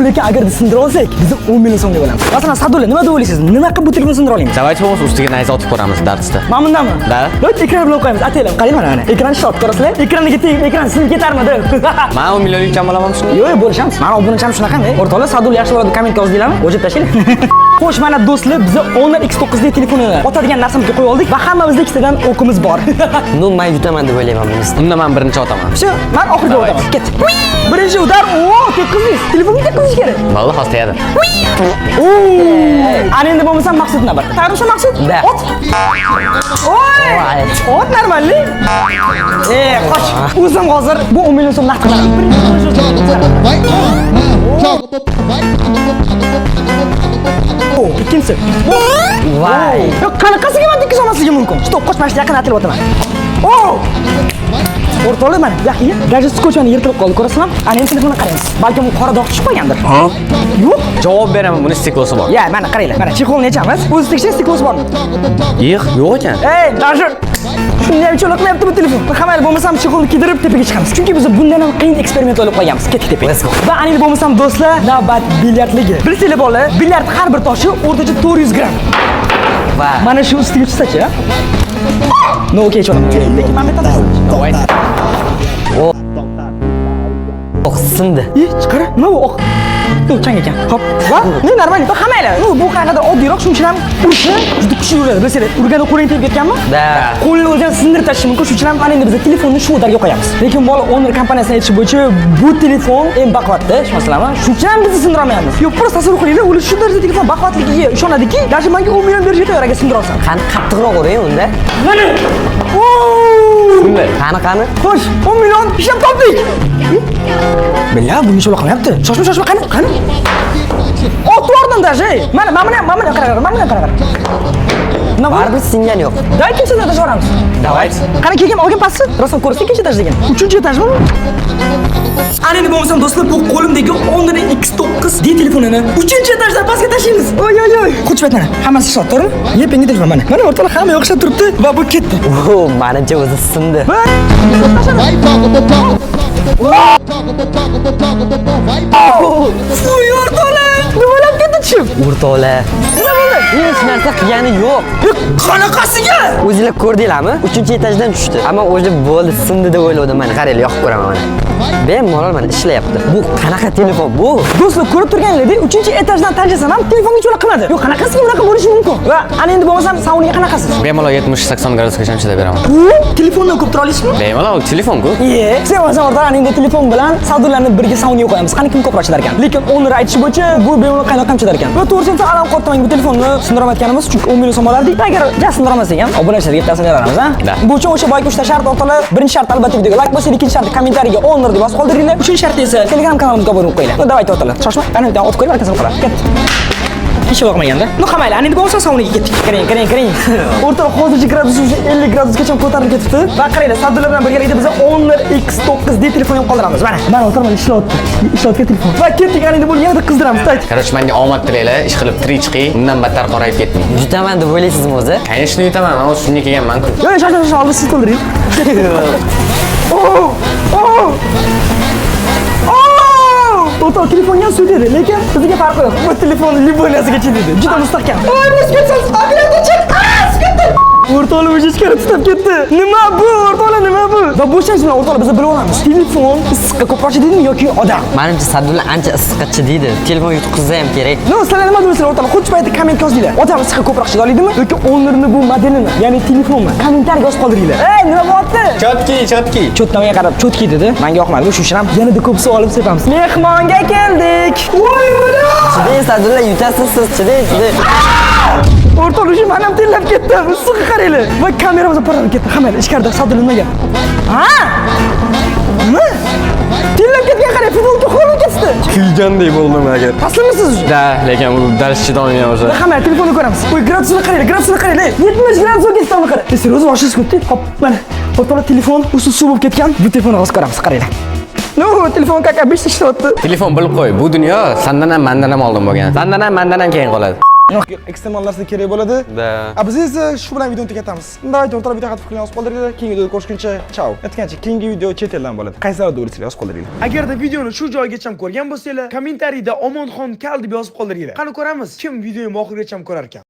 Lekin agar sindira olsak, biz 10 million so'mga bo'lamiz. Masalan, Sadulla, nima deb o'ylaysiz? Nima qilib bu telefonni sindira olamiz? Давайте bo'lmasa ustiga nayza otib ko'ramiz darsda. Mana bundami? Da. Lo't ekran bilan qo'yamiz. Ataylar, qarang mana. Ekran shot ko'rasizlar? Ekraniga tegib, ekran sinib ketarmidi? Men 10 millionlik ham olaman shuni. Yo'q, bo'lishamiz. Mana obunacham shunaqami? O'rtoqlar, Sadulla yaxshi bo'ladi, kommentga yozinglarmi? O'chib tashlaylik. Xo'sh, mana do'stlar, biz Honor X9 dek telefonni otadigan narsamizga qo'yib oldik va hammamizda ikkitadan o'qimiz bor. No, men yutaman deb o'ylayman buni. Unda men birinchi otaman. Shu, men oxirgi o'taman. Ket. Birinchi udar. O, tekkizingiz. Telefonni tekkizish kerak. Valloh hozir tegadi. Ana endi bo'lmasa maqsad nima? Tayyormisan maqsad? Da. Ot. Oy! Ot normalni. Qoch. O'zim hozir bu 10 million so'm naqd qilaman. Ikkinchisi. Voy. Yo'q, qanaqasiga men tekkiz olmasligim mumkin? Stop, qoch, mana shu yaqin atilib o'taman. O'rtoqlar, mana yaqin gadjet skochani yirtilib qoldi, ko'rasizmi? Ana endi telefonni qaraymiz. Balki u qora dog' tushib qolgandir. Yo'q. Javob beraman, buni stiklosi bor. Ya, mana qaranglar. Mana chexol nechamiz? O'zi tekshirish stiklosi bormi? Yo'q ekan. Ey, даже shunday ham cho'loqmayapti bu telefon. Hammaylar bo'lmasam chexolni kiydirib tepaga chiqamiz. Chunki biz bundan ham qiyin eksperiment olib qo'yamiz. Ketdik tepaga. Va ana endi bo'lmasam do'stlar, navbat bilyardligi. Bilsanglar bola, bilyard har bir toshi o'rtacha 400 gramm. Va Mana shu ustiga tushsa-chi? No, okey, cho'loq. Lekin men Давай. o'qsindi. Chiqara. Nima bu? Yo'q, chang ekan. Hop. Va, men normal, hammaylar. Bu qanaqadir oddiyroq, shuning uchun ham urishni juda kuchli uradi. Bilsanglar, urganda qo'ling tegib ketganmi? Da. Qo'lni o'zini sindirib tashishi mumkin. Shuning uchun ham ana endi biz telefonni shu o'targa qo'yamiz. Lekin bola Honor kompaniyasining aytishi bo'yicha bu telefon eng baquvvatli, tushunasizlarmi? Shuning uchun ham bizni sindira olmayapmiz. Yo'q, prosta tasavvur qilinglar, ular shu darajada telefon baquvvatligiga ishonadiki, даже menga 10 million berishga tayyor agar sindira olsam. Qani qattiqroq uring unda. Mana. Qani? Xo'sh, 10 million ishlab topdik. Bella, bunga cho'loq qilyapti. Shoshma, qani? Otvordim даже. Mana qara. Nima bor? Baribir singan yo'q. Day ikkinchi etaj boramiz. Давайте. Qani kelgan olgin pastni. Rasm ko'rsa ikkinchi etaj degan. 3-etajmi? Ana endi bo'lmasam do'stlar, bu qo'limdagi Honor X9 D telefonini 3-etajdan pastga tashlaymiz. Oy. Qo'chib aytmana. Hammasi ishlab to'g'rimi? Yepingi telefon mana. Mana o'rtoqlar hamma yo'q ishlab turibdi va bu ketdi. Menimcha o'zi sindi. Voy o'rtoqlar, nimalar ketdi tushib? O'rtoqlar. Nima bo'ldi? Hech narsa qilgani yo'q. Qanaqasiga? O'zinglar ko'rdinglarmi? 3-etajdan tushdi. Ammo o'zi bo'ldi, sindi deb o'yladim men. Qaranglar, yoqib ko'raman mana. Bemalol mana ishlayapti. Bu qanaqa telefon bu? Do'stlar, ko'rib turganinglardek 3-etajdan tanlasam ham telefonga cho'la qilmadi. Yo'q, qanaqasiga bunaqa bo'lishi mumkin? Va ana endi bo'lmasam sauniga qanaqasiz? Bemalol 70-80 gradusgacha chidab beraman. Telefondan ko'p tura olasizmi? Bemalol telefon-ku. Sen bo'lsa o'rtoqlar, endi telefon bilan savdolarni birga sauniga qo'yamiz. Qani kim ko'proq chidar ekan? Lekin Honor aytishi bo'yicha bu bemalol qaynoq ham chidar ekan. Va to'g'risini alam qo'rqmang, bu telefonni sindira olmayotganimiz chunki 10 million so'm olardik. Agar sindira olmasak ham obunachilarga bitasini beramiz, ha? Bu uchun o'sha boyga 3 ta shart o'rtoqlar. Birinchi shart albatta videoga like bosing, ikkinchi shart kommentariyaga Honor deb yozib qoldiringlar. Uchinchi shart esa Telegram kanalimizga obuna bo'lib qo'yinglar. Давайте o'rtoqlar. Shoshma, qani bitta o'tib qo'yinglar, kasalib qoladi. Ket. Ish bo'lmaganda. Qamaylar, ana endi bo'lsa sauniga ketdik. Qarang. O'rtoq hozircha gradus 50 gradusgacha ko'tarilib ketibdi. Va qaranglar, Sadulla bilan birgalikda biz Honor X9 D telefonni ham qoldiramiz. Mana o'rtoqlar ishlayapti telefon. Va ketdik, ana endi buni yana qizdiramiz. Короче, menga omad tilaylar, ish qilib tirik chiqing. Bundan battar qorayib ketdim. Yutaman deb o'ylaysizmi o'zi? Конечно, yutaman. Men o'z shunga kelganman-ku. Yo'q, shosh, oldi siz to'ldiring. O'rtoq, telefonga ham sudedi, lekin bizga farqi yo'q. Bu telefon liboniyasiga chidaydi. Juda mustahkam. Voy, biz ketsangiz, operator chiq. Ketdi. O'rtoqlar o'zi ichkari tutab ketdi. Nima bu? O'rtoqlar, nima bu? Va bo'shangiz bilan o'rtoqlar biz bilib olamiz. Telefon issiqqa ko'proq chidaydimi yoki odam? Menimcha Sadulla ancha issiqqa chidaydi. Telefon yutqizsa ham kerak. No, sizlar nima deysizlar o'rtoqlar? Xuddi paytda komment yozinglar. Odam issiqqa ko'proq chida oladimi yoki Honor'ni bu modelini, ya'ni telefonmi? Kommentariyaga yozib qoldiringlar. Ey, nima bo'lyapti? Chotki. Chottamga qarab chotki dedi. Menga yoqmadi. Shuning uchun ham yanada ko'p suv olib sepamiz. Mehmonga keldik. Voy, mana. Chidang Sadulla, yutasiz siz, chidang. O'rtoqlar, shu men ham tillab ketdim. Issiqqa qaranglar. Va kameramiz paralab ketdi. Hammalar ichkarida Sadulla nimaga? Ha? Nima? Tillab ketgan qarang, futbolga qo'lib ketdi. Kuygandek bo'ldim agar. Taslimisiz? Da, lekin bu dars chidolmagan o'zi. Hammalar telefonni ko'ramiz. Voy, gradusini qaranglar. 70 gradusga ketdi qarang. Seryoz boshsiz ketdi. Hop, mana. O'rtoqlar, telefon usiz suv bo'lib ketgan. Bu telefonni hozir ko'ramiz, qaranglar. No, telefon kaka 5 ishlayapti. Telefon bilib qo'y. Bu dunyo sandan ham mandan ham oldin bo'lgan. Sandan ham mandan ham keyin qoladi. Yo'q, ekstremal narsa kerak bo'ladi. Da. Biz esa shu bilan videoni tugatamiz. Unda o'rtalar video xat fikrini yozib qoldiringlar. Keyingi videoda ko'rishguncha ciao. Aytgancha keyingi video chet eldan bo'ladi. Qaysi davlatda o'rtalar yozib qoldiringlar. Agarda videoni shu joygacha ko'rgan bo'lsanglar, kommentariyda Omonxon Kal deb yozib qoldiringlar. Qani ko'ramiz, kim videoni oxirigacha ko'rar ekan.